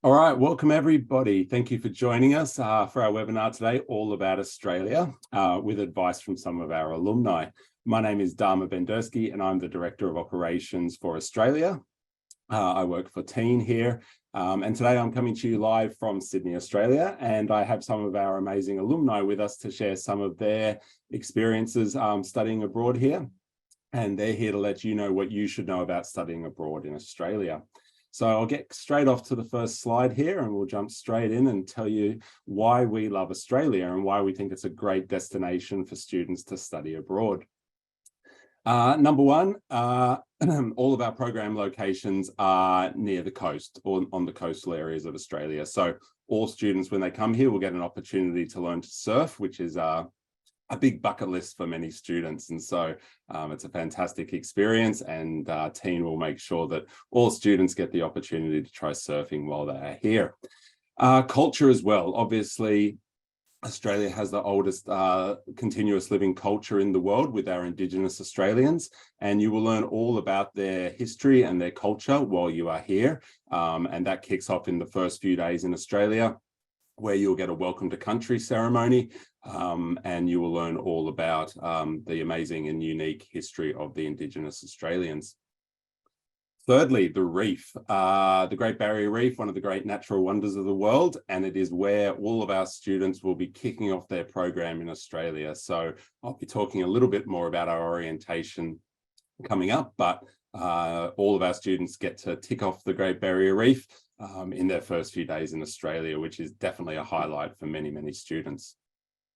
All right, welcome everybody. Thank you for joining us for our webinar today, all about Australia, with advice from some of our alumni. My name is Dharma Bendersky and I'm the Director of Operations for Australia. I work for Teen here, and today I'm coming to you live from Sydney, Australia, and I have some of our amazing alumni with us to share some of their experiences studying abroad here, and they're here to let you know what you should know about studying abroad in Australia. So I'll get straight off to the first slide here and we'll jump straight in and tell you why we love Australia and why we think it's a great destination for students to study abroad. Number one, all of our program locations are near the coast or on the coastal areas of Australia. So all students, when they come here, will get an opportunity to learn to surf, which is a big bucket list for many students. And so it's a fantastic experience, and Teen will make sure that all students get the opportunity to try surfing while they are here. Culture as well. Obviously, Australia has the oldest continuous living culture in the world with our Indigenous Australians, and you will learn all about their history and their culture while you are here. And that kicks off in the first few days in Australia, where you'll get a welcome to country ceremony, and you will learn all about the amazing and unique history of the Indigenous Australians. Thirdly, the reef, the Great Barrier Reef, one of the great natural wonders of the world, and it is where all of our students will be kicking off their program in Australia. So I'll be talking a little bit more about our orientation coming up, but all of our students get to tick off the Great Barrier Reef in their first few days in Australia, which is definitely a highlight for many, many students.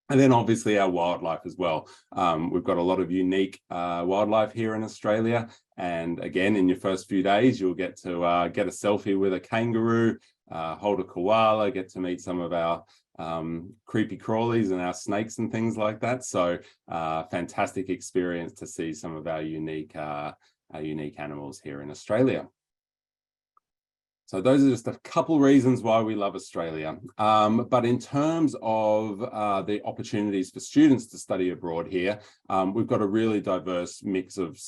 And then obviously our wildlife as well. We've got a lot of unique wildlife here in Australia. And again, in your first few days, you'll get to get a selfie with a kangaroo, hold a koala, get to meet some of our creepy crawlies and our snakes and things like that. So fantastic experience to see some of our unique animals here in Australia. So those are just a couple reasons why we love Australia. But in terms of the opportunities for students to study abroad here, we've got a really diverse mix of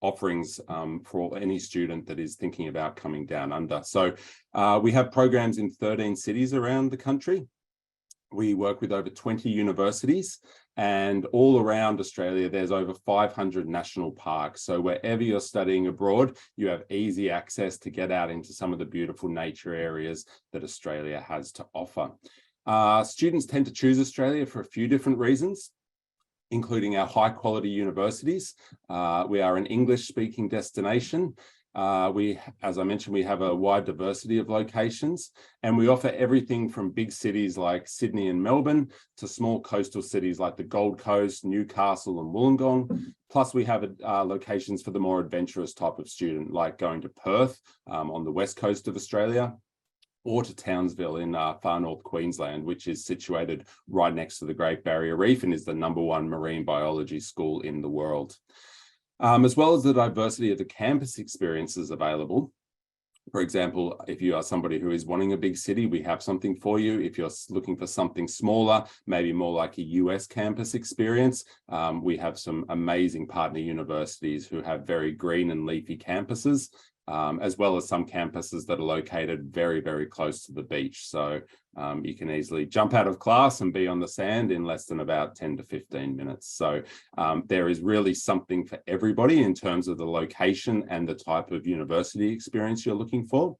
offerings for any student that is thinking about coming down under. So we have programs in 13 cities around the country. We work with over 20 universities, and all around Australia, there's over 500 national parks. So wherever you're studying abroad, you have easy access to get out into some of the beautiful nature areas that Australia has to offer. Students tend to choose Australia for a few different reasons, including our high quality universities. We are an English speaking destination. As I mentioned, we have a wide diversity of locations, and we offer everything from big cities like Sydney and Melbourne to small coastal cities like the Gold Coast, Newcastle and Wollongong. Plus we have locations for the more adventurous type of student, like going to Perth on the west coast of Australia, or to Townsville in far north Queensland, which is situated right next to the Great Barrier Reef and is the #1 marine biology school in the world. As well as the diversity of the campus experiences available. For example, if you are somebody who is wanting a big city, we have something for you. If you're looking for something smaller, maybe more like a US campus experience, we have some amazing partner universities who have very green and leafy campuses, as well as some campuses that are located very, very close to the beach. So you can easily jump out of class and be on the sand in less than about 10 to 15 minutes. So there is really something for everybody in terms of the location and the type of university experience you're looking for.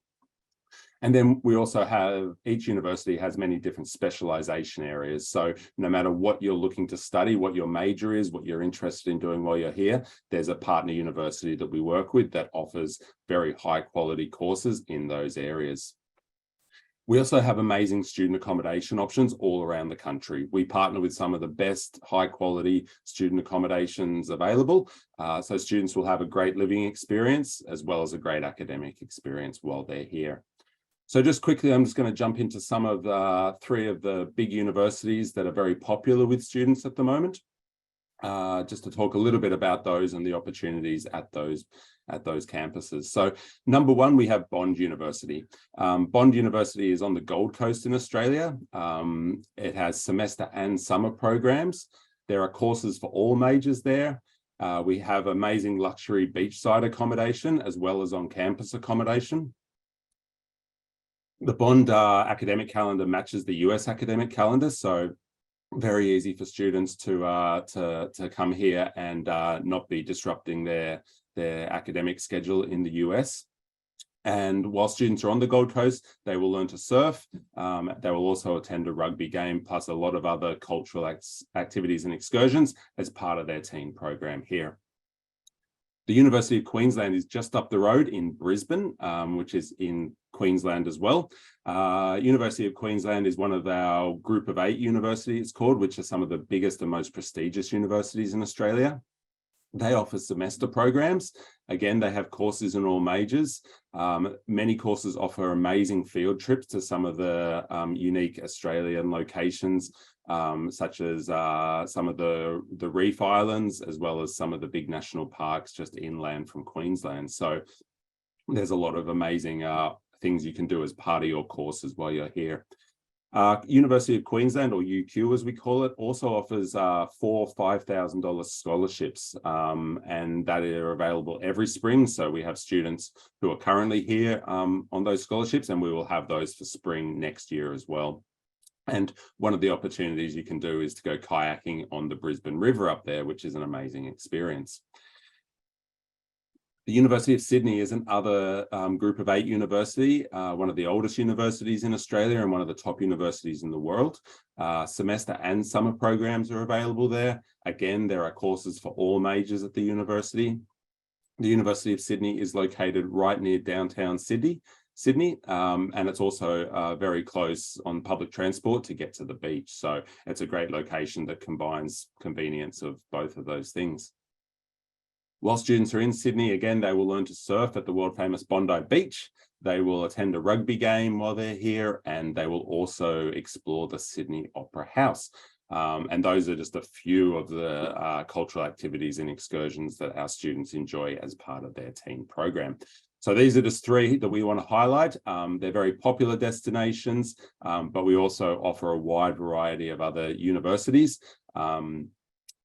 And then we also have, each university has many different specialization areas. So no matter what you're looking to study, what your major is, what you're interested in doing while you're here, there's a partner university that we work with that offers very high quality courses in those areas. We also have amazing student accommodation options all around the country. We partner with some of the best high quality student accommodations available. So students will have a great living experience as well as a great academic experience while they're here. So just quickly, I'm just going to jump into some of the 3 of the big universities that are very popular with students at the moment, just to talk a little bit about those and the opportunities at those campuses. So #1, we have Bond University. Bond University is on the Gold Coast in Australia. It has semester and summer programs. There are courses for all majors there. We have amazing luxury beachside accommodation as well as on-campus accommodation. The Bond academic calendar matches the US academic calendar, so very easy for students to come here and not be disrupting their academic schedule in the US. And while students are on the Gold Coast, they will learn to surf. They will also attend a rugby game, plus a lot of other cultural activities and excursions as part of their teen program here. The University of Queensland is just up the road in Brisbane, which is in Queensland as well. University of Queensland is one of our group of 8 universities, it's called, which are some of the biggest and most prestigious universities in Australia. They offer semester programs. Again, they have courses in all majors. Many courses offer amazing field trips to some of the unique Australian locations, such as some of the Reef Islands, as well as some of the big national parks just inland from Queensland. So there's a lot of amazing things you can do as part of your courses while you're here. University of Queensland, or UQ as we call it, also offers 4 $5,000 scholarships, and that are available every spring. So we have students who are currently here on those scholarships, and we will have those for spring next year as well. And one of the opportunities you can do is to go kayaking on the Brisbane River up there, which is an amazing experience. The University of Sydney is another group of 8 university, one of the oldest universities in Australia and one of the top universities in the world. Semester and summer programs are available there. Again, there are courses for all majors at the university. The University of Sydney is located right near downtown Sydney, and it's also very close on public transport to get to the beach. So it's a great location that combines convenience of both of those things. While students are in Sydney, again, they will learn to surf at the world famous Bondi Beach. They will attend a rugby game while they're here, and they will also explore the Sydney Opera House. And those are just a few of the cultural activities and excursions that our students enjoy as part of their teen program. So these are just 3 that we want to highlight. They're very popular destinations, but we also offer a wide variety of other universities.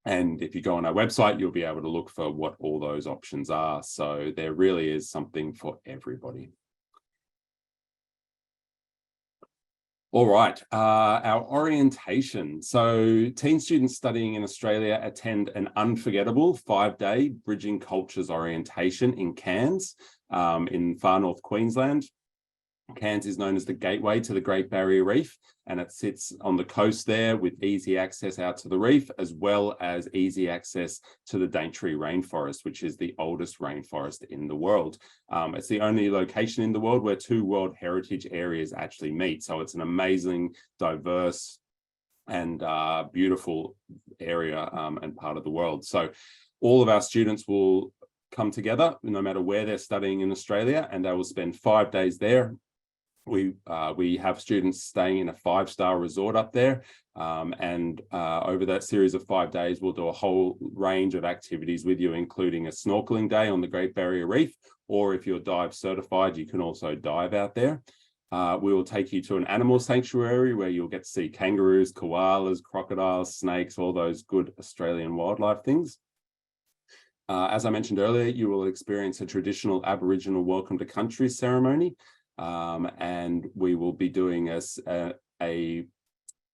And if you go on our website, you'll be able to look for what all those options are. So there really is something for everybody. All right, our orientation. So teen students studying in Australia attend an unforgettable 5-day Bridging Cultures orientation in Cairns, in far north Queensland. Cairns is known as the gateway to the Great Barrier Reef, and it sits on the coast there with easy access out to the reef, as well as easy access to the Daintree rainforest, which is the oldest rainforest in the world. It's the only location in the world where 2 World Heritage areas actually meet. So it's an amazing, diverse and beautiful area and part of the world. So all of our students will come together, no matter where they're studying in Australia, and they will spend 5 days there. We have students staying in a 5-star resort up there, and over that series of 5 days, we'll do a whole range of activities with you, including a snorkeling day on the Great Barrier Reef, or if you're dive certified, you can also dive out there. We will take you to an animal sanctuary where you'll get to see kangaroos, koalas, crocodiles, snakes, all those good Australian wildlife things. As I mentioned earlier, you will experience a traditional Aboriginal welcome to country ceremony. And we will be doing an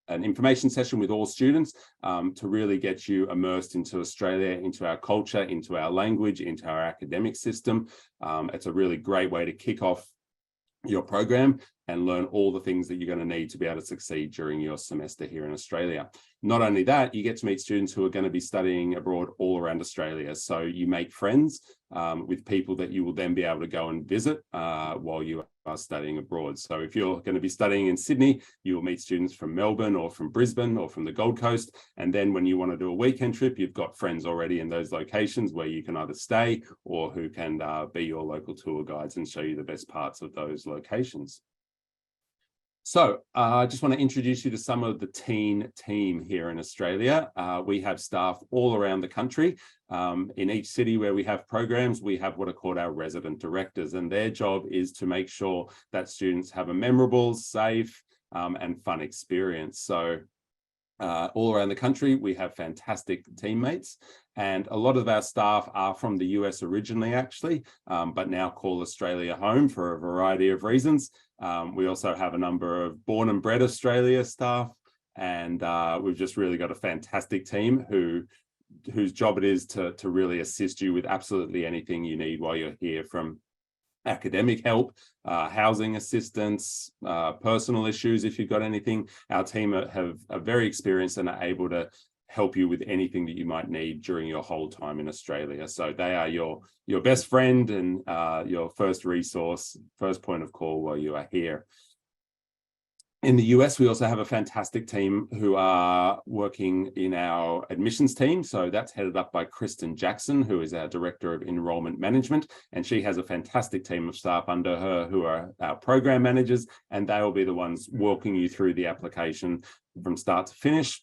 information session with all students to really get you immersed into Australia, into our culture, into our language, into our academic system. It's a really great way to kick off your program and learn all the things that you're going to need to be able to succeed during your semester here in Australia. Not only that, you get to meet students who are going to be studying abroad all around Australia. So you make friends with people that you will then be able to go and visit while you are studying abroad. So if you're going to be studying in Sydney, you will meet students from Melbourne or from Brisbane or from the Gold Coast. And then when you want to do a weekend trip, you've got friends already in those locations where you can either stay or who can be your local tour guides and show you the best parts of those locations. So I just want to introduce you to some of the teen team here in Australia. We have staff all around the country. In each city where we have programs, we have what are called our resident directors, and their job is to make sure that students have a memorable, safe, and fun experience. So all around the country, we have fantastic teammates, And a lot of our staff are from the US originally, actually, but now call Australia home for a variety of reasons. We also have a number of born and bred Australia staff, and we've just really got a fantastic team whose job it is to really assist you with absolutely anything you need while you're here, from academic help, housing assistance, personal issues. If you've got anything, our team are very experienced and are able to help you with anything that you might need during your whole time in Australia. So they are your best friend and your first resource, first point of call while you are here. In the US, we also have a fantastic team who are working in our admissions team. So that's headed up by Kristen Jackson, who is our Director of Enrollment Management. And she has a fantastic team of staff under her who are our program managers, and they will be the ones walking you through the application from start to finish.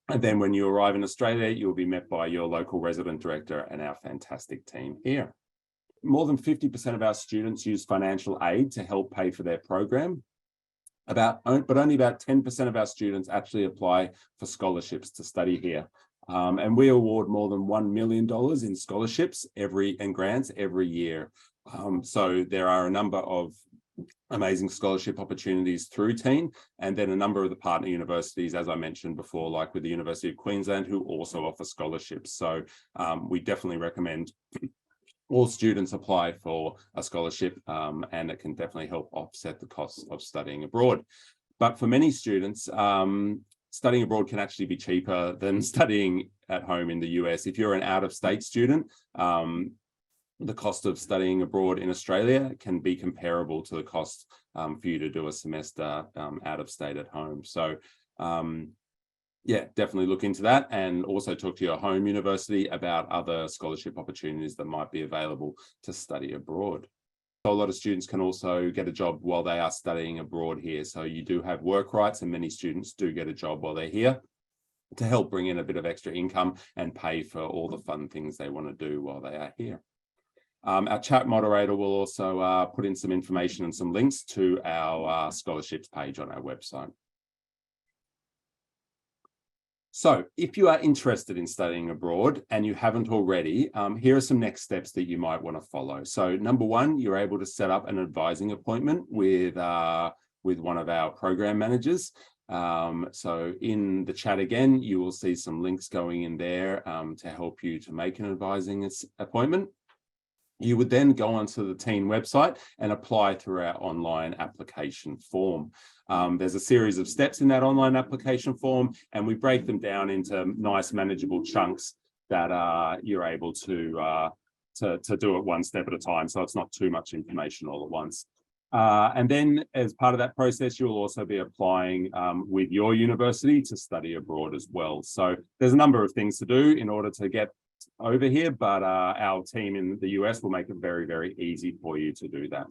And then when you arrive in Australia, you'll be met by your local resident director and our fantastic team here. More than 50% of our students use financial aid to help pay for their program. But only about 10% of our students actually apply for scholarships to study here. And we award more than $1 million in scholarships and grants every year. So there are a number of amazing scholarship opportunities through TEEN, and then a number of the partner universities, as I mentioned before, like with the University of Queensland, who also offer scholarships. So we definitely recommend all students apply for a scholarship, and it can definitely help offset the costs of studying abroad. But for many students, studying abroad can actually be cheaper than studying at home in the US. If you're an out-of-state student, the cost of studying abroad in Australia can be comparable to the cost for you to do a semester out of state at home. So yeah, definitely look into that, and also talk to your home university about other scholarship opportunities that might be available to study abroad. So a lot of students can also get a job while they are studying abroad here. So you do have work rights, and many students do get a job while they're here to help bring in a bit of extra income and pay for all the fun things they want to do while they are here. Our chat moderator will also put in some information and some links to our scholarships page on our website. So if you are interested in studying abroad and you haven't already, here are some next steps that you might want to follow. So number one, you're able to set up an advising appointment with one of our program managers. So in the chat again, you will see some links going in there to help you to make an advising appointment. You would then go onto the TEEN website and apply through our online application form. There's a series of steps in that online application form, and we break them down into nice manageable chunks that you're able to do it one step at a time, so it's not too much information all at once. And then as part of that process, you'll also be applying with your university to study abroad as well. So there's a number of things to do in order to get over here, but our team in the US will make it very, very easy for you to do that.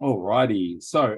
Alrighty, so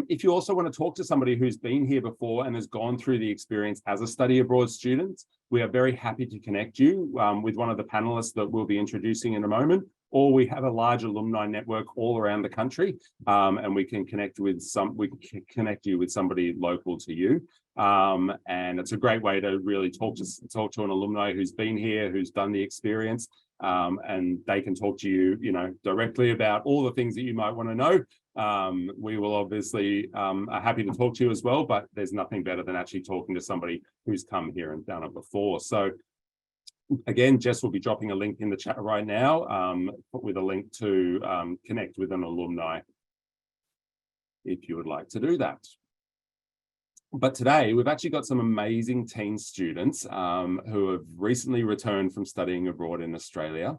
if you also want to talk to somebody who's been here before and has gone through the experience as a study abroad student, we are very happy to connect you with one of the panelists that we'll be introducing in a moment. Or we have a large alumni network all around the country, and we can connect you with somebody local to you. And it's a great way to really talk to an alumni who's been here, who's done the experience, and they can talk to you, directly about all the things that you might want to know. We will obviously are happy to talk to you as well, but there's nothing better than actually talking to somebody who's come here and done it before. So again, Jess will be dropping a link in the chat right now with a link to connect with an alumni if you would like to do that. But today, we've actually got some amazing TEEN students who have recently returned from studying abroad in Australia.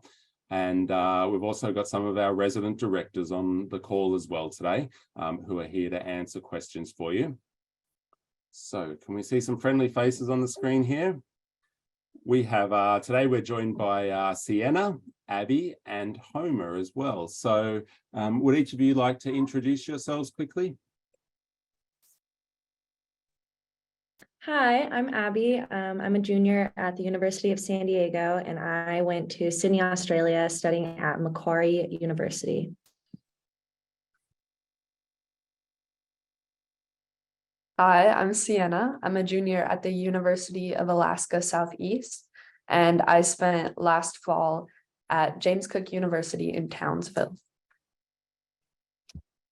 And we've also got some of our resident directors on the call as well today who are here to answer questions for you. So can we see some friendly faces on the screen here? We have, today we're joined by Sienna, Abby, and Homer as well. So would each of you like to introduce yourselves quickly? Hi, I'm Abby. I'm a junior at the University of San Diego, and I went to Sydney, Australia, studying at Macquarie University. Hi, I'm Sienna. I'm a junior at the University of Alaska Southeast, and I spent last fall at James Cook University in Townsville.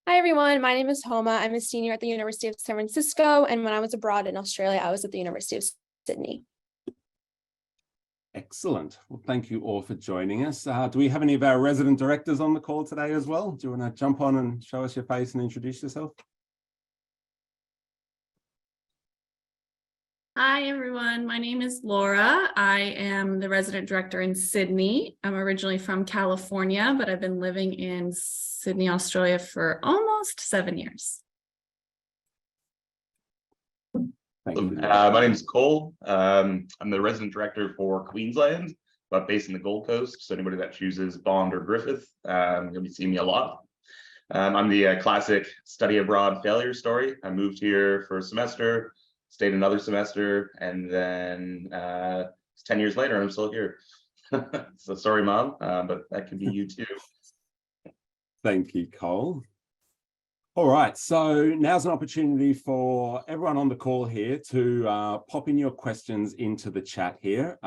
Hi, everyone. My name is Homa. I'm a senior at the University of San Francisco. And when I was abroad in Australia, I was at the University of Sydney. Excellent. Well, thank you all for joining us. Do we have any of our resident directors on the call today as well? Do you want to jump on and show us your face and introduce yourself? Hi, everyone. My name is Laura. I am the resident director in Sydney. I'm originally from California, but I've been living in Sydney, Australia for almost 7 years. Thank you. My name is Cole. I'm the resident director for Queensland, but based in the Gold Coast. So anybody that chooses Bond or Griffith, you'll be seeing me a lot. I'm the classic study abroad failure story. I moved here for a semester, stayed another semester, and then 10 years later, I'm still here. So sorry, Mom, but that could be you too. Thank you, Cole. All right, so now's an opportunity for everyone on the call here to pop in your questions into the chat here.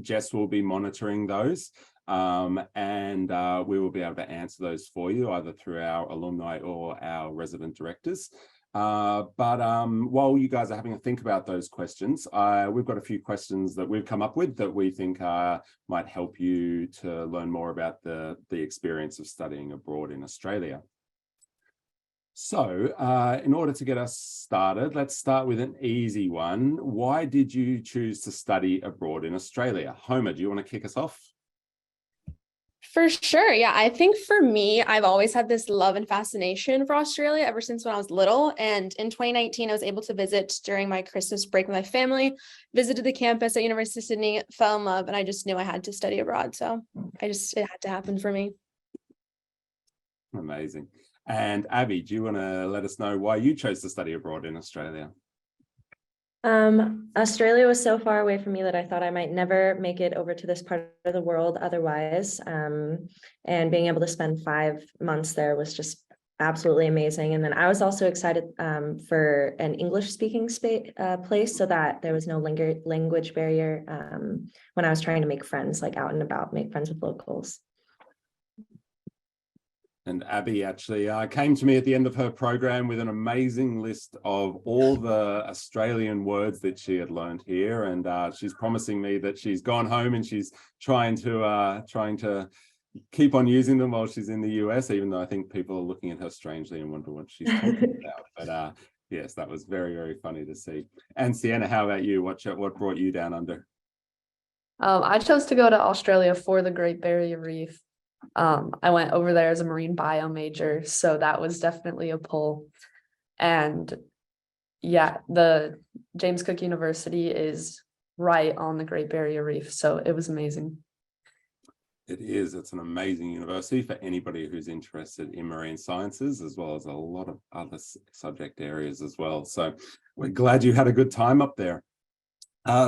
Jess will be monitoring those, and we will be able to answer those for you either through our alumni or our resident directors. But while you guys are having a think about those questions, we've got a few questions that we've come up with that we think might help you to learn more about the experience of studying abroad in Australia. So in order to get us started, let's start with an easy one. Why did you choose to study abroad in Australia? Homer, do you want to kick us off? For sure. Yeah, I think for me, I've always had this love and fascination for Australia ever since when I was little. And in 2019, I was able to visit during my Christmas break with my family, visited the campus at University of Sydney, fell in love, and I just knew I had to study abroad. So it had to happen for me. Amazing. And Abby, do you want to let us know why you chose to study abroad in Australia? Australia was so far away from me that I thought I might never make it over to this part of the world otherwise. And being able to spend 5 months there was just absolutely amazing. And then I was also excited for an English speaking place so that there was no language barrier when I was trying to make friends, like out and about, make friends with locals. And Abby actually came to me at the end of her program with an amazing list of all the Australian words that she had learned here. And she's promising me that she's gone home and she's trying to keep on using them while she's in the US, even though I think people are looking at her strangely and wonder what she's talking about. But yes, that was very, very funny to see. And Sienna, how about you? What brought you down under? I chose to go to Australia for the Great Barrier Reef. I went over there as a marine bio major, so that was definitely a pull. And yeah, the James Cook University is right on the Great Barrier Reef, so it was amazing. It is. It's an amazing university for anybody who's interested in marine sciences, as well as a lot of other subject areas as well. So we're glad you had a good time up there.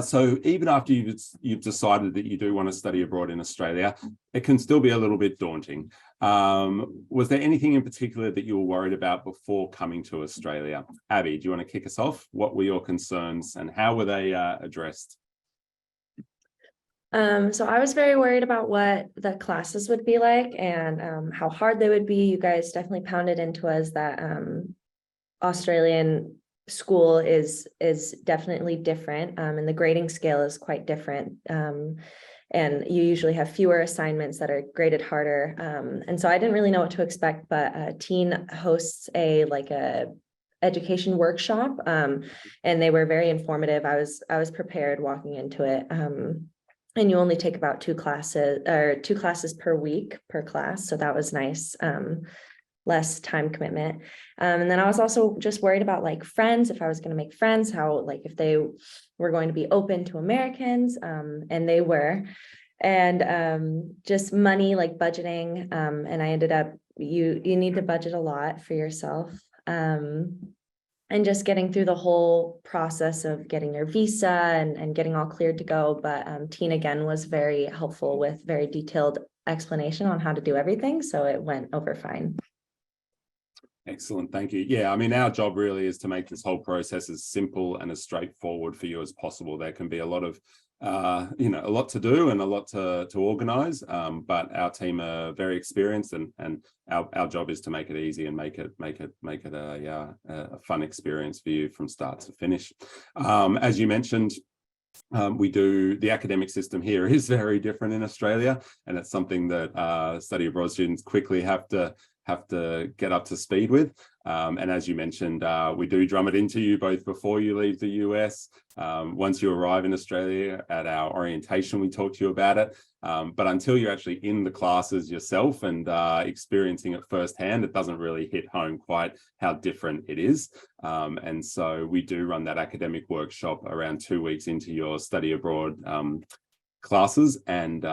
So even after you've decided that you do want to study abroad in Australia, it can still be a little bit daunting. Was there anything in particular that you were worried about before coming to Australia? Abby, do you want to kick us off? What were your concerns and how were they addressed? So I was very worried about what the classes would be like and how hard they would be. You guys definitely pounded into us that Australian school is definitely different, and the grading scale is quite different, and you usually have fewer assignments that are graded harder, and so I didn't really know what to expect, but Teen hosts a education workshop, and they were very informative. I was prepared walking into it, and you only take about two classes per week per class, so that was nice. Less time commitment. And then I was also just worried about like friends, if I was going to make friends, how like if they were going to be open to Americans, and they were, and just money, like budgeting, and I ended up, you need to budget a lot for yourself, and just getting through the whole process of getting your visa and getting all cleared to go. But Teen again was very helpful with very detailed explanation on how to do everything, so it went over fine. Excellent, thank you. Yeah, I mean, our job really is to make this whole process as simple and as straightforward for you as possible. There can be a lot of, a lot to do and a lot to organize, but our team are very experienced, and our job is to make it easy and make it a fun experience for you from start to finish. As you mentioned, the academic system here is very different in Australia, and it's something that study abroad students quickly have to get up to speed with. And as you mentioned, we do drum it into you both before you leave the US. Once you arrive in Australia at our orientation, we talk to you about it. But until you're actually in the classes yourself and experiencing it firsthand, it doesn't really hit home quite how different it is. And so we do run that academic workshop around 2 weeks into your study abroad classes, and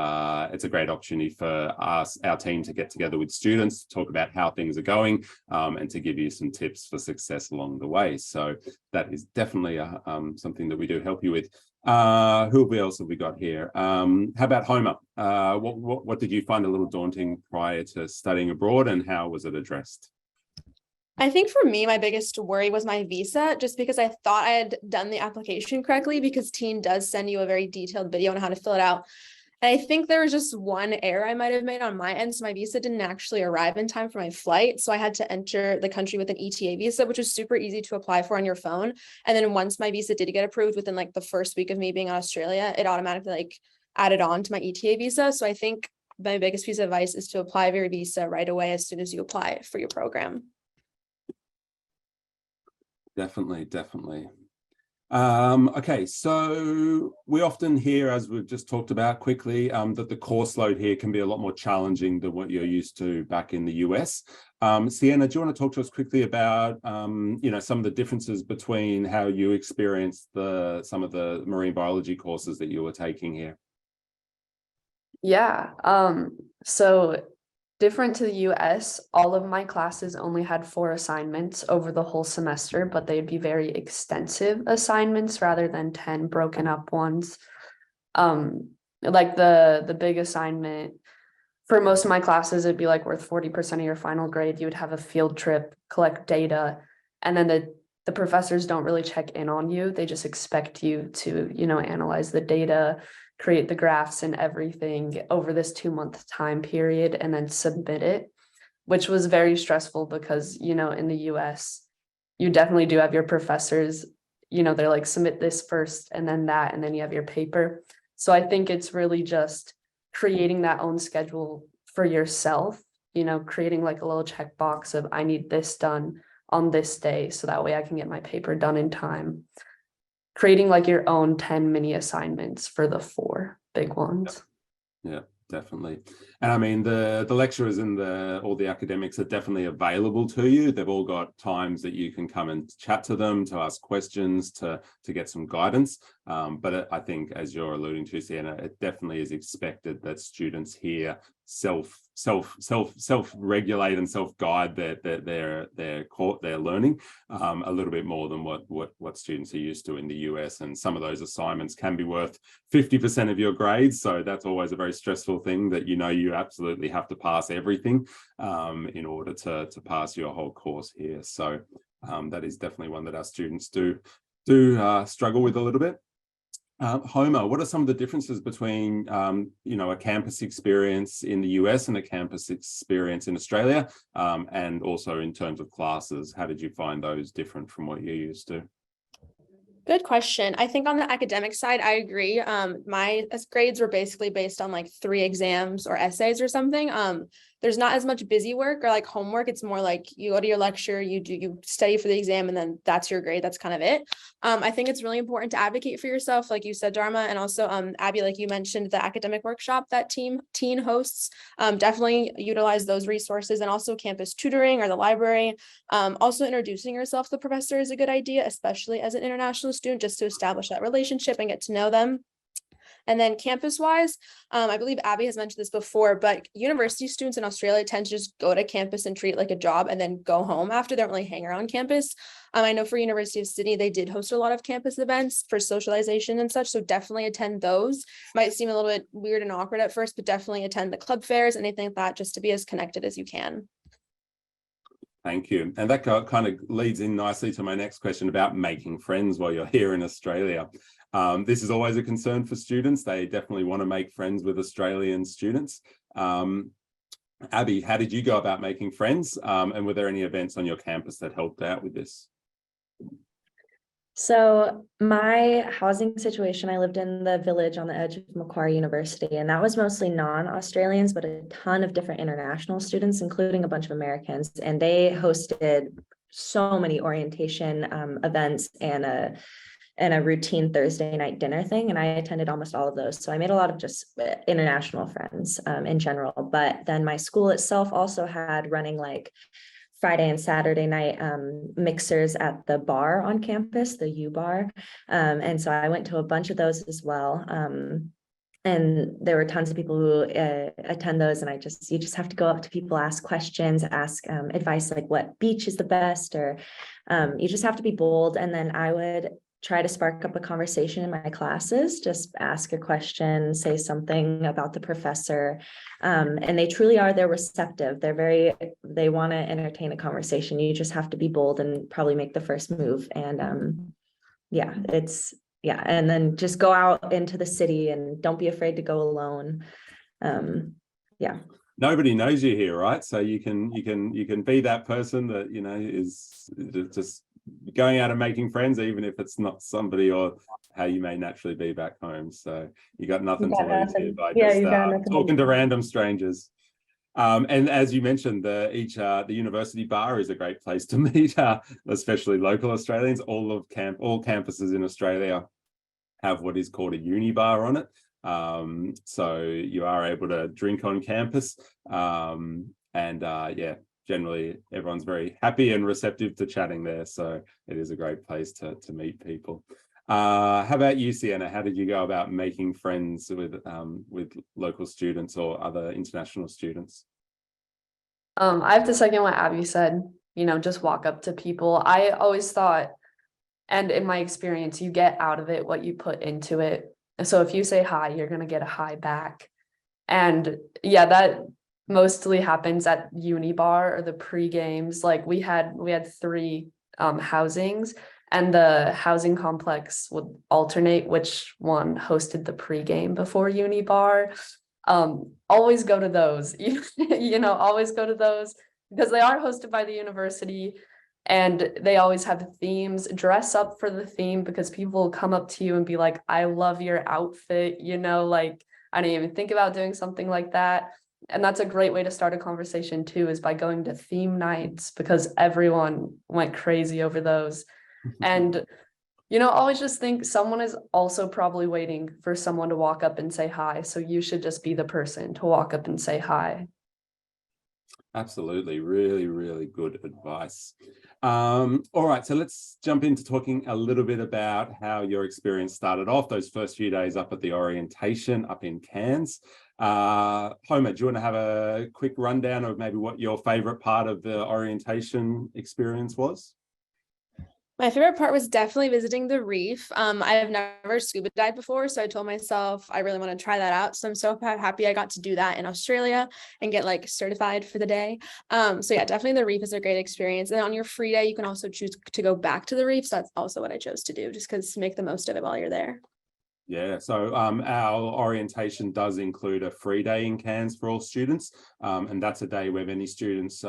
it's a great opportunity for our team to get together with students to talk about how things are going, and to give you some tips for success along the way. So that is definitely something that we do help you with. Who else have we got here? How about Homer? What did you find a little daunting prior to studying abroad, and how was it addressed? I think for me, my biggest worry was my visa, just because I thought I had done the application correctly, because Teen does send you a very detailed video on how to fill it out. And I think there was just one error I might have made on my end. So my visa didn't actually arrive in time for my flight. So I had to enter the country with an ETA visa, which was super easy to apply for on your phone. And then once my visa did get approved within like the first week of me being in Australia, it automatically like added on to my ETA visa. So I think my biggest piece of advice is to apply for your visa right away as soon as you apply for your program. Definitely. Okay, so we often hear, as we've just talked about quickly, that the course load here can be a lot more challenging than what you're used to back in the US. Sienna, do you want to talk to us quickly about some of the differences between how you experienced some of the marine biology courses that you were taking here? Yeah, so different to the US, all of my classes only had 4 assignments over the whole semester, but they'd be very extensive assignments rather than 10 broken up ones. Like the big assignment for most of my classes, it'd be like worth 40% of your final grade. You would have a field trip, collect data, and then the professors don't really check in on you. They just expect you to, analyze the data, create the graphs and everything over this 2-month time period, and then submit it, which was very stressful because, in the US, you definitely do have your professors, they're like, submit this first and then that, and then you have your paper. So I think it's really just creating that own schedule for yourself, creating like a little checkbox of I need this done on this day, so that way I can get my paper done in time. Creating like your own 10 mini assignments for the 4 big ones. Yeah, definitely. And I mean, the lecturers and all the academics are definitely available to you. They've all got times that you can come and chat to them, to ask questions, to get some guidance. But I think, as you're alluding to, Sienna, it definitely is expected that students here self-regulate and self-guide their learning a little bit more than what students are used to in the US. And some of those assignments can be worth 50% of your grades, so that's always a very stressful thing, that you absolutely have to pass everything in order to pass your whole course here. So that is definitely one that our students do struggle with a little bit. Homer, what are some of the differences between, a campus experience in the US and a campus experience in Australia? And also in terms of classes, how did you find those different from what you're used to? Good question. I think on the academic side, I agree. My grades were basically based on like 3 exams or essays or something. There's not as much busy work or like homework. It's more like you go to your lecture, you study for the exam, and then that's your grade. That's kind of it. I think it's really important to advocate for yourself, like you said, Dharma, and also Abby, like you mentioned, the academic workshop that Teen hosts. Definitely utilize those resources, and also campus tutoring or the library. Also introducing yourself to the professor is a good idea, especially as an international student, just to establish that relationship and get to know them. And then campus-wise, I believe Abby has mentioned this before, but university students in Australia tend to just go to campus and treat it like a job and then go home after. They don't really hang around campus. I know for University of Sydney, they did host a lot of campus events for socialization and such, so definitely attend those. Might seem a little bit weird and awkward at first, but definitely attend the club fairs, anything like that, just to be as connected as you can. Thank you. And that kind of leads in nicely to my next question about making friends while you're here in Australia. This is always a concern for students. They definitely want to make friends with Australian students. Abby, how did you go about making friends? And were there any events on your campus that helped out with this? So my housing situation, I lived in the village on the edge of Macquarie University, and that was mostly non-Australians, but a ton of different international students, including a bunch of Americans. And they hosted so many orientation events and a routine Thursday night dinner thing. And I attended almost all of those. So I made a lot of just international friends in general. But then my school itself also had running like Friday and Saturday night mixers at the bar on campus, the U bar. And so I went to a bunch of those as well. And there were tons of people who attend those. And you just have to go up to people, ask questions, ask advice, like what beach is the best, or you just have to be bold. And then I would try to spark up a conversation in my classes, just ask a question, say something about the professor. And they truly are, they're receptive. They want to entertain a conversation. You just have to be bold and probably make the first move. And and then just go out into the city and don't be afraid to go alone. Nobody knows you here, right? So you can be that person that, is just going out and making friends, even if it's not somebody or how you may naturally be back home. So you got nothing to lose here by just talking to random strangers. And as you mentioned, the university bar is a great place to meet, especially local Australians. All campuses in Australia have what is called a uni bar on it. So you are able to drink on campus. Generally everyone's very happy and receptive to chatting there. So it is a great place to meet people. How about you, Sienna? How did you go about making friends with local students or other international students? I have to second what Abby said, just walk up to people. I always thought, and in my experience, you get out of it what you put into it. So if you say hi, you're going to get a hi back. And yeah, that mostly happens at uni bar or the pre-games. Like we had 3 housings, and the housing complex would alternate which one hosted the pre-game before uni bar. Always go to those, always go to those because they are hosted by the university, and they always have themes. Dress up for the theme because people will come up to you and be like, I love your outfit, like I didn't even think about doing something like that. And that's a great way to start a conversation too, is by going to theme nights, because everyone went crazy over those. And, always just think someone is also probably waiting for someone to walk up and say hi. So you should just be the person to walk up and say hi. Absolutely. Really, really good advice. All right. So let's jump into talking a little bit about how your experience started off, those first few days up at the orientation up in Cairns. Homer, do you want to have a quick rundown of maybe what your favorite part of the orientation experience was? My favorite part was definitely visiting the reef. I have never scuba dived before, so I told myself I really want to try that out. So I'm so happy I got to do that in Australia and get certified for the day. So yeah, definitely the reef is a great experience. And on your free day, you can also choose to go back to the reef. So that's also what I chose to do, just because make the most of it while you're there. Yeah, so our orientation does include a free day in Cairns for all students, and that's a day where many students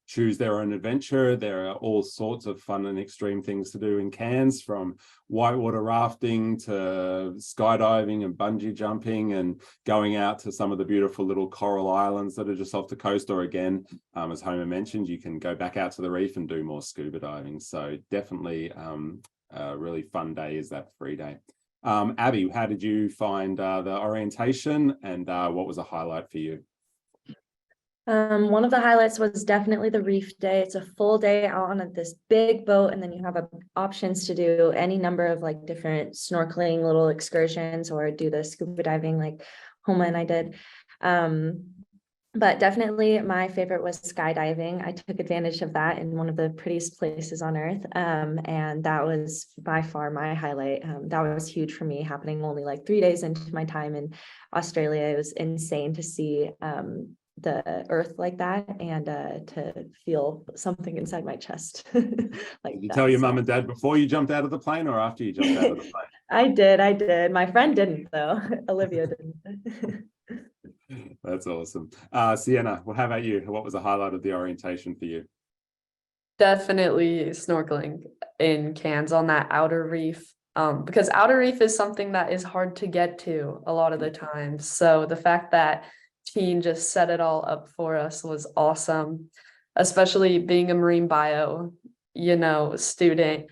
choose their own adventure. There are all sorts of fun and extreme things to do in Cairns, from whitewater rafting to skydiving and bungee jumping and going out to some of the beautiful little coral islands that are just off the coast, or again, as Homer mentioned, you can go back out to the reef and do more scuba diving. So definitely a really fun day is that free day. Abby, how did you find the orientation, and what was a highlight for you? One of the highlights was definitely the reef day. It's a full day out on this big boat, and then you have options to do any number of different snorkeling little excursions or do the scuba diving like Homa and I did. But definitely my favorite was skydiving. I took advantage of that in one of the prettiest places on earth. And that was by far my highlight. That was huge for me, happening only 3 days into my time in Australia. It was insane to see earth like that, and to feel something inside my chest. Like Did you that. tell your So- mum and dad before you jumped out of the plane or after you jumped out of the plane? I did. My friend didn't though. Olivia didn't. That's awesome. Sienna, well, how about you? What was the highlight of the orientation for you? Definitely snorkeling in Cairns on that outer reef. Because outer reef is something that is hard to get to a lot of the time. So the fact that Teen just set it all up for us was awesome, especially being a marine bio, student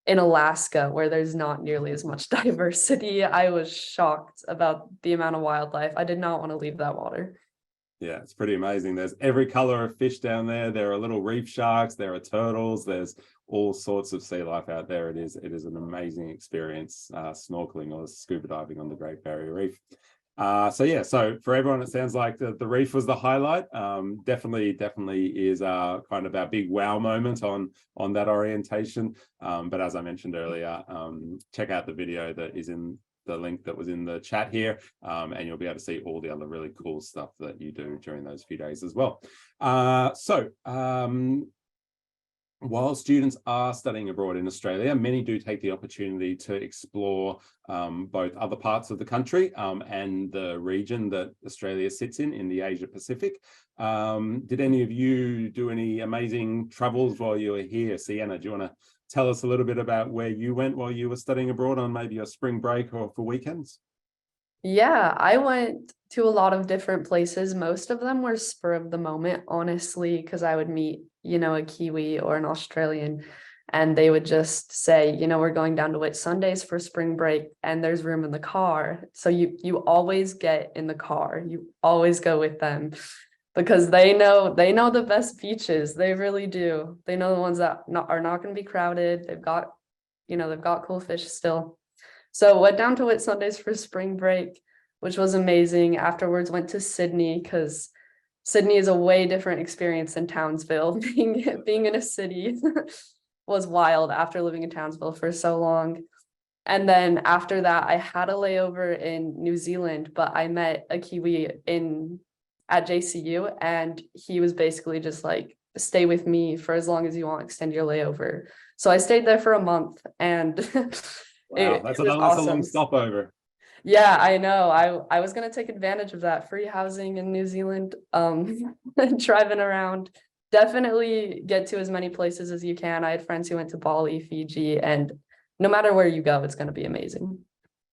in Alaska where there's not nearly as much diversity. I was shocked about the amount of wildlife. I did not want to leave that water. Yeah, it's pretty amazing. There's every color of fish down there. There are little reef sharks, there are turtles, there's all sorts of sea life out there. It is an amazing experience, snorkeling or scuba diving on the Great Barrier Reef. So for everyone, it sounds like the reef was the highlight. Definitely is kind of our big wow moment on that orientation. But as I mentioned earlier, check out the video that is in the link that was in the chat here, and you'll be able to see all the other really cool stuff that you do during those few days as well. While students are studying abroad in Australia, many do take the opportunity to explore both other parts of the country and the region that Australia sits in the Asia Pacific. Did any of you do any amazing travels while you were here? Sienna, do you want to tell us a little bit about where you went while you were studying abroad on maybe your spring break or for weekends? Yeah, I went to a lot of different places. Most of them were spur of the moment, honestly, because I would meet, a Kiwi or an Australian, and they would just say, we're going down to Whitsundays for spring break and there's room in the car. So you always get in the car. You always go with them because they know the best beaches. They really do. They know the ones that are not going to be crowded. They've got cool fish still. So went down to Whitsundays for spring break, which was amazing. Afterwards went to Sydney because Sydney is a way different experience than Townsville. Being in a city was wild after living in Townsville for so long. And then after that, I had a layover in New Zealand, but I met a Kiwi at JCU, and he was basically just like, stay with me for as long as you want, extend your layover. So I stayed there for a month, and Wow, that's a awesome. long stopover. Yeah, I know. I was gonna take advantage of that free housing in New Zealand, driving around. Definitely get to as many places as you can. I had friends who went to Bali, Fiji, and no matter where you go, it's gonna be amazing.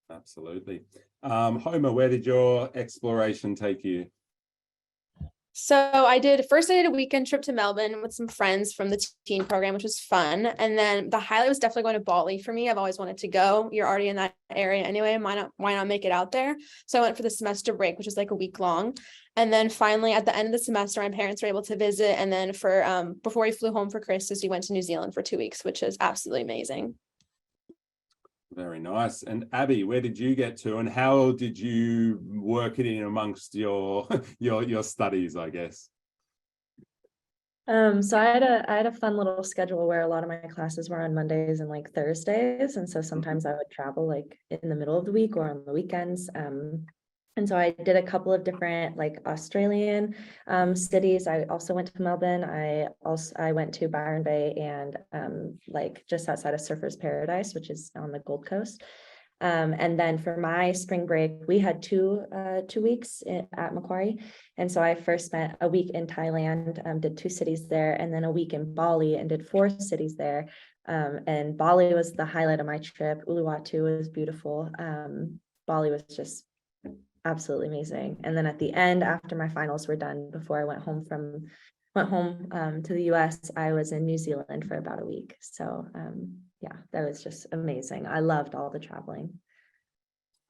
Absolutely. Homer, where did your exploration take you? So I did a weekend trip to Melbourne with some friends from the teen program, which was fun. And then the highlight was definitely going to Bali for me. I've always wanted to go. You're already in that area anyway. Why not make it out there? So I went for the semester break, which was like a week long. And then finally at the end of the semester, my parents were able to visit. And then before we flew home for Christmas, we went to New Zealand for 2 weeks, which is absolutely amazing. Very nice. And Abby, where did you get to, and how did you work it in amongst your studies, I guess? So I had a fun little schedule where a lot of my classes were on Mondays and like Thursdays, and so sometimes I would travel like in the middle of the week or on the weekends. And so I did a couple of different like Australian cities. I also went to Melbourne. I went to Byron Bay and like just outside of Surfers Paradise, which is on the Gold Coast. And then for my spring break, we had two weeks at Macquarie. And so I first spent a week in Thailand, did 2 cities there, and then a week in Bali and did 4 cities there. And Bali was the highlight of my trip. Uluwatu was beautiful. Bali was just absolutely amazing. And then at the end, after my finals were done, before I went home to the US, I was in New Zealand for about a week. So yeah, that was just amazing. I loved all the traveling.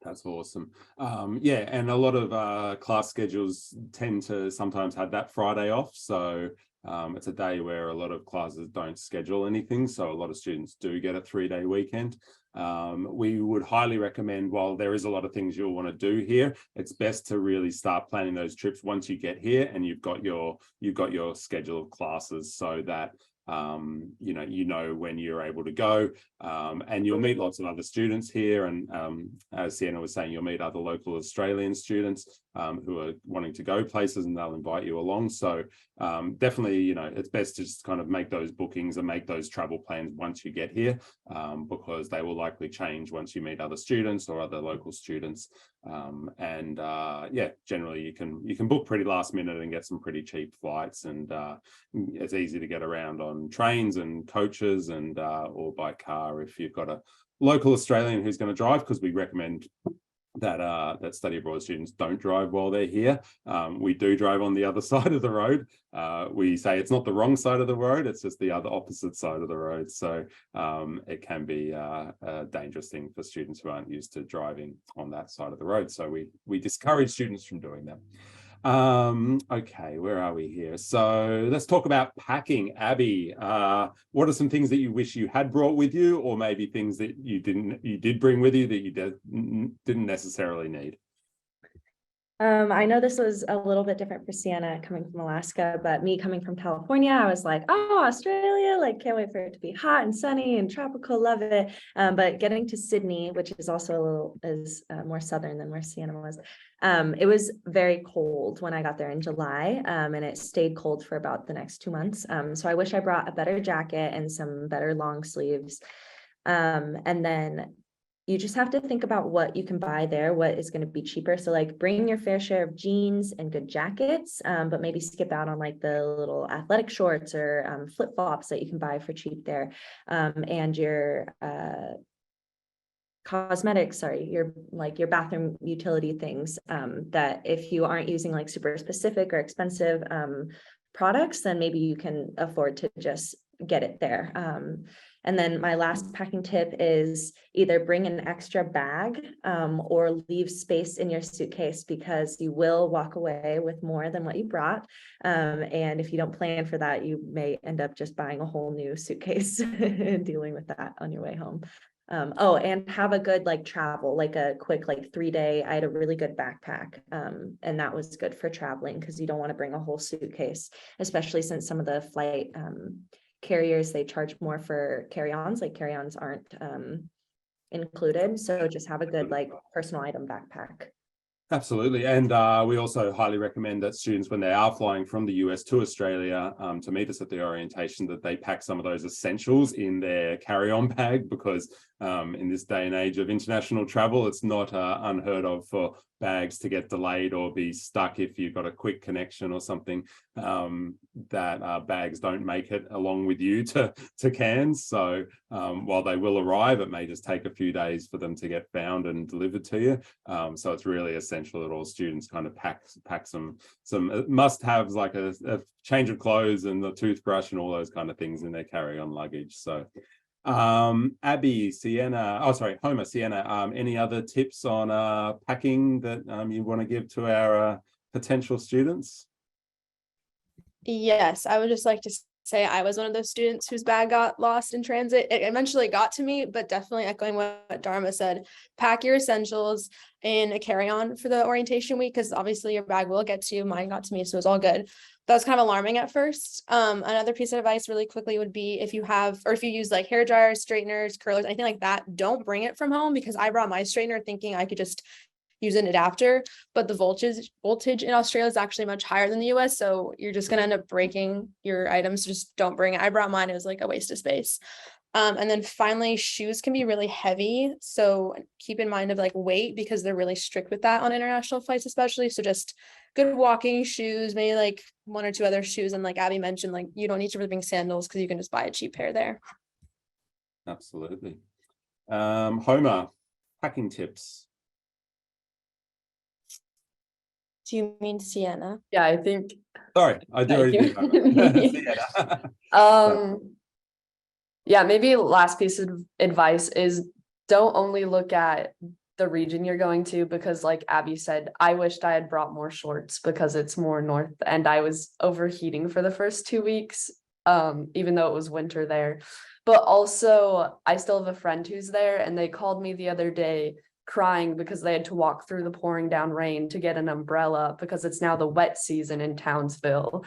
That's awesome. Yeah, and a lot of class schedules tend to sometimes have that Friday off. So it's a day where a lot of classes don't schedule anything. So a lot of students do get a 3-day weekend. We would highly recommend, while there is a lot of things you'll want to do here, it's best to really start planning those trips once you get here and you've got your schedule of classes, so that you know when you're able to go, and you'll meet lots of other students here, and as Sienna was saying, you'll meet other local Australian students, who are wanting to go places, and they'll invite you along. So definitely, you know, it's best to just kind of make those bookings and make those travel plans once you get here, because they will likely change once you meet other students or other local students. Yeah, generally you can book pretty last minute and get some pretty cheap flights, and it's easy to get around on trains and coaches, and or by car if you've got a local Australian who's going to drive, because we recommend that study abroad students don't drive while they're here. We do drive on the other side of the road. We say it's not the wrong side of the road, it's just the other opposite side of the road. So it can be a dangerous thing for students who aren't used to driving on that side of the road. So we discourage students from doing that. Okay, where are we here? So let's talk about packing. Abby, what are some things that you wish you had brought with you, or maybe things that you did bring with you that you didn't necessarily need? I know this was a little bit different for Sienna coming from Alaska, but me coming from California, I was like, oh, Australia, like can't wait for it to be hot and sunny and tropical, love it. But getting to Sydney, which is also more southern than where Sienna was, it was very cold when I got there in July, and it stayed cold for about the next 2 months. So I wish I brought a better jacket and some better long sleeves. And then you just have to think about what you can buy there, what is going to be cheaper. So like bring your fair share of jeans and good jackets, but maybe skip out on like the little athletic shorts or flip-flops that you can buy for cheap there. And your cosmetics, your bathroom utility things, that if you aren't using like super specific or expensive products, then maybe you can afford to just get it there. And then my last packing tip is either bring an extra bag or leave space in your suitcase, because you will walk away with more than what you brought. And if you don't plan for that, you may end up just buying a whole new suitcase and dealing with that on your way home. Oh, and have a good travel, like a quick 3-day. I had a really good backpack, and that was good for traveling, because you don't want to bring a whole suitcase, especially since some of the flight carriers, they charge more for carry-ons. Carry-ons aren't included, so just have a good personal item backpack. Absolutely. And we also highly recommend that students, when they are flying from the US to Australia to meet us at the orientation, that they pack some of those essentials in their carry-on bag, because in this day and age of international travel, it's not unheard of for bags to get delayed or be stuck if you've got a quick connection or something, that bags don't make it along with you to Cairns. So while they will arrive, it may just take a few days for them to get found and delivered to you. So it's really essential that all students kind of pack some must-haves, like a change of clothes and the toothbrush and all those kind of things in their carry-on luggage. So Abby, Homer, Sienna, any other tips on packing that you want to give to our potential students? Yes, I would just like to say I was one of those students whose bag got lost in transit. It eventually got to me, but definitely echoing what Dharma said, pack your essentials in a carry-on for the orientation week, because obviously your bag will get to you. Mine got to me, so it was all good. That was kind of alarming at first. Another piece of advice really quickly would be, if you use hair dryers, straighteners, curlers, anything like that, don't bring it from home, because I brought my straightener thinking I could just use an adapter, but the voltage in Australia is actually much higher than the US, so you're just gonna end up breaking your items. So just don't bring it. I brought mine, it was a waste of space. And then finally, shoes can be really heavy, so keep in mind of weight, because they're really strict with that on international flights especially. So just good walking shoes, maybe 1 or 2 other shoes, and Abby mentioned, you don't need to really bring sandals, because you can just buy a cheap pair there. Absolutely. Homer, packing tips. Do you mean Sienna? Yeah, I think. Sorry, I do already did. Yeah, maybe last piece of advice is don't only look at the region you're going to, because like Abby said, I wished I had brought more shorts because it's more north, and I was overheating for the first 2 weeks, even though it was winter there. But also I still have a friend who's there, and they called me the other day crying because they had to walk through the pouring down rain to get an umbrella, because it's now the wet season in Townsville.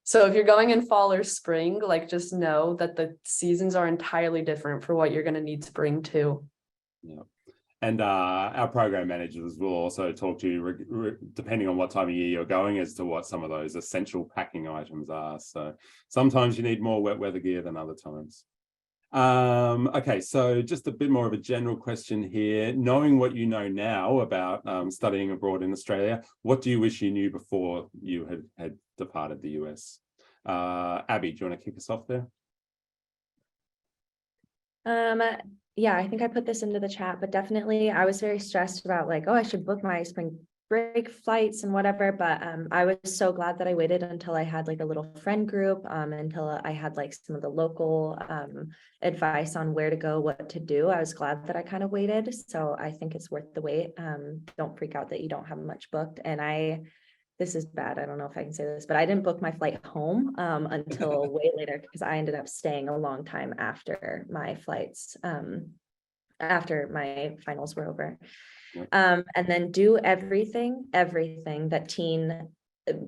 So if you're going in fall or spring, just know that the seasons are entirely different for what you're going to need to bring too. Yeah. And our program managers will also talk to you, depending on what time of year you're going, as to what some of those essential packing items are. So sometimes you need more wet weather gear than other times. Okay, so just a bit more of a general question here. Knowing what you know now about studying abroad in Australia, what do you wish you knew before you had departed the US? Abby, do you want to kick us off there? Yeah, I think I put this into the chat, but definitely I was very stressed about like, oh, I should book my spring break flights and whatever. But I was so glad that I waited until I had like a little friend group, until I had like some of the local advice on where to go, what to do. I was glad that I kind of waited. So I think it's worth the wait. Don't freak out that you don't have much booked. And this is bad. I don't know if I can say this, but I didn't book my flight home until way later, because I ended up staying a long time after my flights, after my finals were over. And then do everything that teen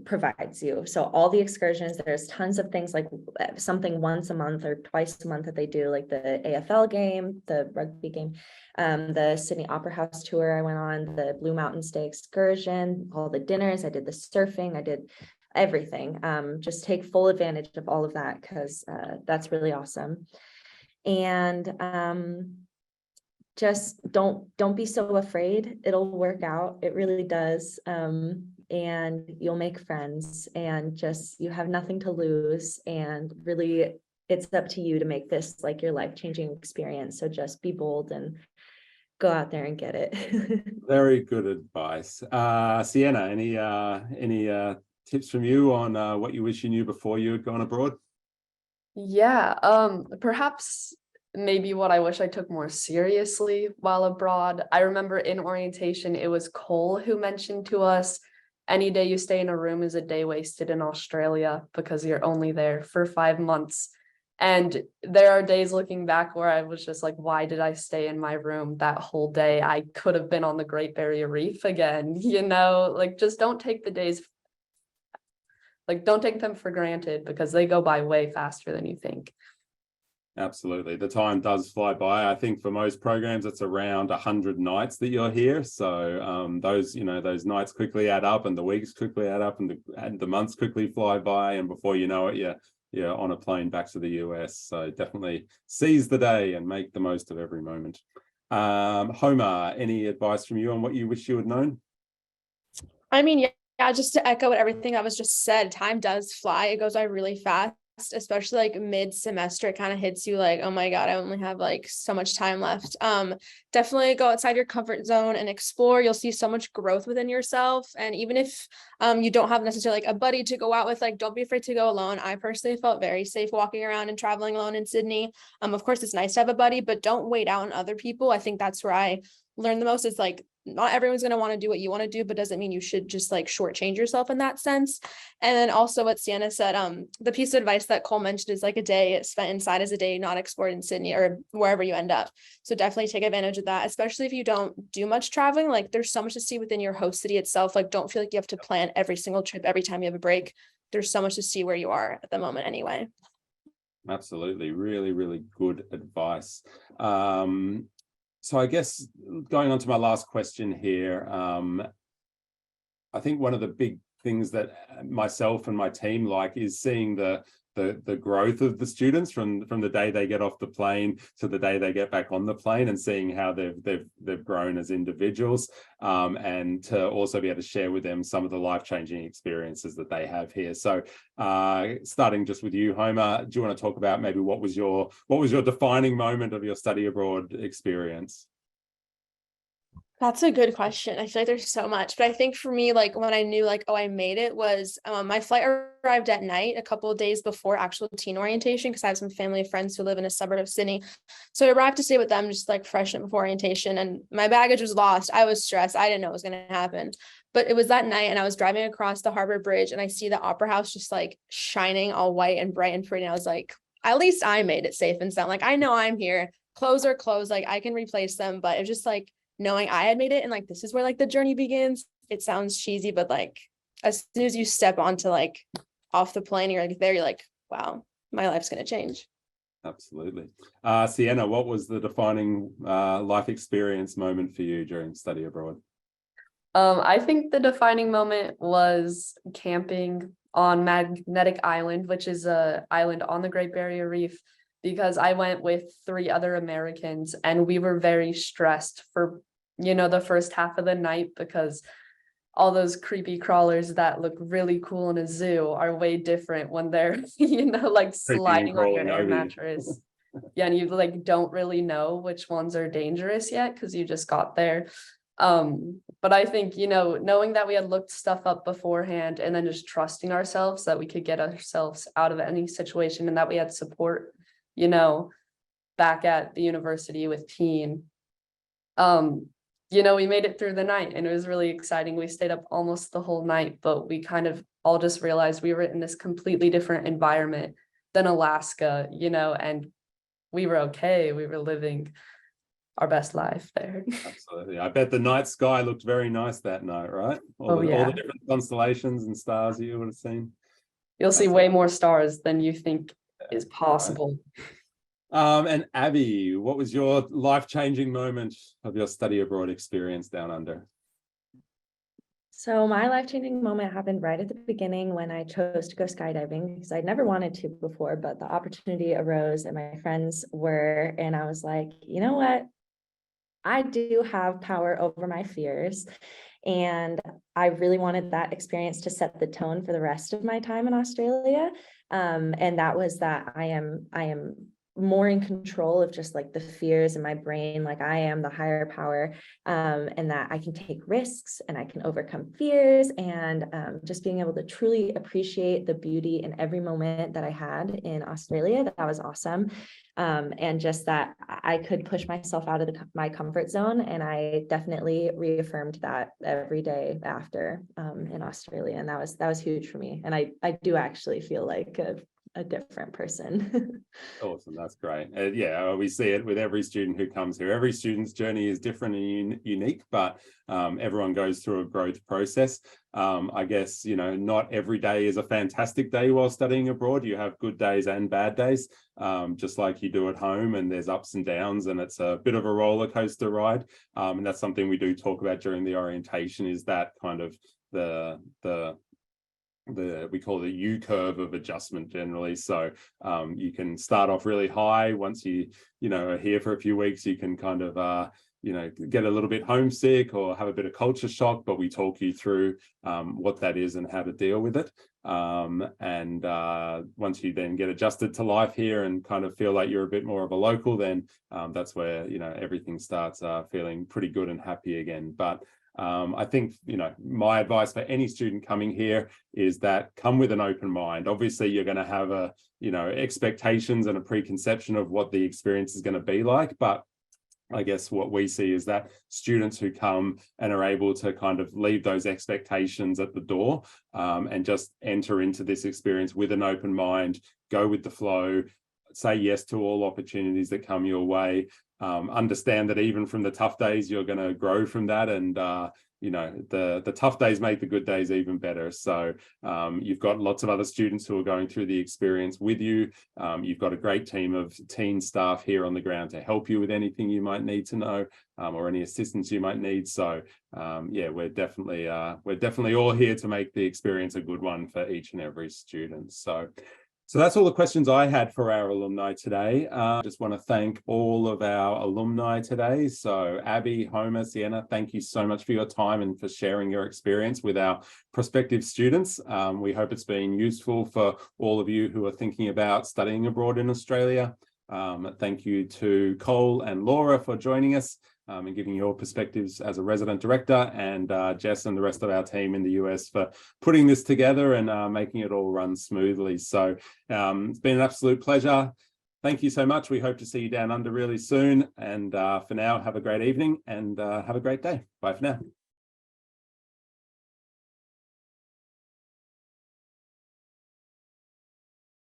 provides you. So all the excursions, there's tons of things, like something once a month or twice a month that they do, like the AFL game, the rugby game, the Sydney Opera House tour I went on, the Blue Mountain Stay excursion, all the dinners, I did the surfing, I did everything. Just take full advantage of all of that, because that's really awesome. And just don't be so afraid. It'll work out. It really does. And you'll make friends, and just, you have nothing to lose, and really it's up to you to make this like your life-changing experience. So just be bold and go out there and get it. Very good advice. Sienna, any tips from you on what you wish you knew before you had gone abroad? Yeah, perhaps maybe what I wish I took more seriously while abroad. I remember in orientation, it was Cole who mentioned to us, any day you stay in a room is a day wasted in Australia, because you're only there for 5 months. And there are days looking back where I was just like, why did I stay in my room that whole day? I could have been on the Great Barrier Reef again, like just don't take the days, like don't take them for granted, because they go by way faster than you think. Absolutely. The time does fly by. I think for most programs, it's around 100 nights that you're here. So those nights quickly add up, and the weeks quickly add up, and the months quickly fly by. And before you know it, you're on a plane back to the US. So definitely seize the day and make the most of every moment. Homer, any advice from you on what you wish you had known? I mean, yeah, just to echo everything that was just said, time does fly. It goes by really fast, especially like mid-semester. It kind of hits you like, oh my God, I only have like so much time left. Definitely go outside your comfort zone and explore. You'll see so much growth within yourself. And even if you don't have necessarily like a buddy to go out with, like don't be afraid to go alone. I personally felt very safe walking around and traveling alone in Sydney. Of course, it's nice to have a buddy, but don't wait out on other people. I think that's where I learned the most. Is like, not everyone's going to want to do what you want to do, but doesn't mean you should just like shortchange yourself in that sense. And then also what Sienna said, the piece of advice that Cole mentioned is like a day spent inside is a day not explored in Sydney or wherever you end up. So definitely take advantage of that, especially if you don't do much traveling. Like there's so much to see within your host city itself. Like don't feel like you have to plan every single trip every time you have a break. There's so much to see where you are at the moment anyway. Absolutely. Really, really good advice. So I guess going on to my last question here, I think one of the big things that myself and my team like is seeing the growth of the students from the day they get off the plane to the day they get back on the plane, and seeing how they've grown as individuals, and to also be able to share with them some of the life-changing experiences that they have here. So starting just with you, Homer, do you want to talk about maybe what was your defining moment of your study abroad experience? That's a good question. I feel like there's so much, but I think for me, like when I knew like, oh, I made it was my flight arrived at night a couple of days before actual teen orientation, because I have some family and friends who live in a suburb of Sydney. So I arrived to stay with them just like fresh before orientation, and my baggage was lost. I was stressed. I didn't know what was going to happen, but it was that night and I was driving across the Harbor Bridge and I see the Opera House just like shining all white and bright and pretty. And I was like, at least I made it safe and sound. Like, I know I'm here. Clothes are clothes. Like I can replace them, but it's just like, knowing I had made it and like this is where like the journey begins. It sounds cheesy, but like as soon as you step onto like off the plane, you're like there, you're like, wow, my life's gonna change. Absolutely. Sienna, what was the defining life experience moment for you during study abroad? I think the defining moment was camping on Magnetic Island, which is a island on the Great Barrier Reef, because I went with 3 other Americans and we were very stressed for, the first half of the night, because all those creepy crawlers that look really cool in a zoo are way different when they're, like sliding on your crawling air over you. mattress. Yeah, and you like don't really know which ones are dangerous yet because you just got there. But I think, knowing that we had looked stuff up beforehand and then just trusting ourselves that we could get ourselves out of any situation and that we had support, back at the university with teen. We made it through the night and it was really exciting. We stayed up almost the whole night, but we kind of all just realized we were in this completely different environment than Alaska, and we were okay. We were living our best life there. Absolutely. I bet the night sky looked very nice that night, right? All the different constellations and stars you would have seen. You'll see way more stars than you think is possible. Right. And Abby, what was your life-changing moment of your study abroad experience down under? So my life-changing moment happened right at the beginning when I chose to go skydiving, because I'd never wanted to before, but the opportunity arose and my friends were, and I was like, you know what? I do have power over my fears. And I really wanted that experience to set the tone for the rest of my time in Australia. And that was that I am more in control of just like the fears in my brain, like I am the higher power, and that I can take risks and I can overcome fears, and just being able to truly appreciate the beauty in every moment that I had in Australia. That was awesome. And just that I could push myself out of my comfort zone. And I definitely reaffirmed that every day after in Australia. And that was huge for me. And I do actually feel like a different person. Awesome, that's great. We see it with every student who comes here. Every student's journey is different and unique, but everyone goes through a growth process. I guess, not every day is a fantastic day while studying abroad. You have good days and bad days, just like you do at home, and there's ups and downs, and it's a bit of a roller coaster ride. And that's something we do talk about during the orientation, is that kind of we call it the U curve of adjustment generally. So you can start off really high. Once you are here for a few weeks, you can kind of get a little bit homesick or have a bit of culture shock, but we talk you through what that is and how to deal with it. And once you then get adjusted to life here and kind of feel like you're a bit more of a local, then that's where everything starts feeling pretty good and happy again. But I think, my advice for any student coming here is that come with an open mind. Obviously, you're going to have expectations and a preconception of what the experience is going to be like. But I guess what we see is that students who come and are able to kind of leave those expectations at the door and just enter into this experience with an open mind, go with the flow, say yes to all opportunities that come your way. Understand that even from the tough days, you're going to grow from that, and the tough days make the good days even better. So you've got lots of other students who are going through the experience with you. You've got a great team of teen staff here on the ground to help you with anything you might need to know, or any assistance you might need. So we're definitely all here to make the experience a good one for each and every student. So that's all the questions I had for our alumni today. Just want to thank all of our alumni today. So Abby, Homer, Sienna, thank you so much for your time and for sharing your experience with our prospective students. We hope it's been useful for all of you who are thinking about studying abroad in Australia. Thank you to Cole and Laura for joining us and giving your perspectives as a resident director, and Jess and the rest of our team in the US for putting this together and making it all run smoothly. So it's been an absolute pleasure. Thank you so much. We hope to see you down under really soon. And for now, have a great evening and have a great day. Bye for now.